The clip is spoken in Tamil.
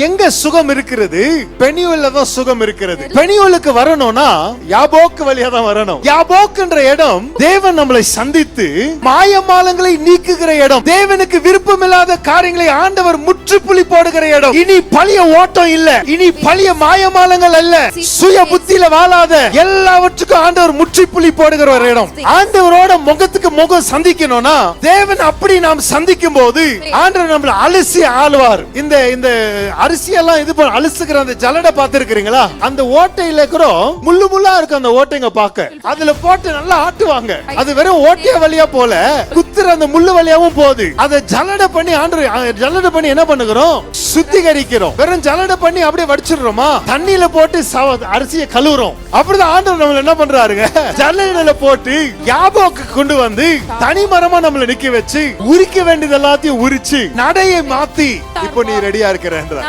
எங்க சுகம் இருக்கிறது? பெனியோல்ல தான் சுகம் இருக்கிறது. பெனியோலுக்கு வரணும்னா யாபோக்கு வழியா தான் வரணும். யாபோக்குன்ற இடம் தேவன் நம்மளை சந்தித்து மாயமாலங்களை நீக்குகிற இடம். தேவனுக்கு விருப்பமில்லாத காரியங்களை ஆண்டவர் முற்றுப்புள்ளி போடுகிற இடம். இனி பழைய ஓட்டம் இல்ல, இனி பழைய மாயமாலங்கள் அல்ல. சுய புத்தியில வாழாத எல்லாவற்றுக்கும் ஆண்டவர் முற்றுப்புள்ளி போடுகிற ஒரு இடம். ஆண்டவரோட முகத்துக்கு முகம் சந்திக்கணும்னா தேவன் அப்படி நாம் சந்திக்கும் போது ஆண்டவர் நம்மளை அலசி ஆளுவார். இந்த அரிசி எல்லாம் இது அலசுகிற அந்த ஜலடை பார்த்திருக்கீங்களா? அந்த ஓட்டையில கூட முள்ளு முள்ளா இருக்கும். அந்த ஓட்டைங்க பார்க்க அதுல போட்டு நல்லா ஆட்டுவாங்க. அது வெறும் ஓட்டைய வழியா போல குத்துற அந்த முள்ளு வழியாவும் போகுது. அதை ஜலடை பண்ணி ஜலடை பண்ணி என்ன பண்ணுகிறோம்? சுத்திகரிக்கிறோம். வெறும் ஜலடை பண்ணி அப்படியே வடிச்சிடுறோமா? தண்ணியில போட்டு அரிசியை கழுவுறோம். அப்படிதான் ஆண்டவர் நம்மள என்ன பண்றாருங்க? ஜலடையில போட்டு யாபோக்கு கொண்டு வந்து தனி மரமா நம்மள நிக்க வச்சு உரிக்க வேண்டியது எல்லாத்தையும் உரிச்சு நடையை மாத்தி இப்போ நீ ரெடியா இருக்கிற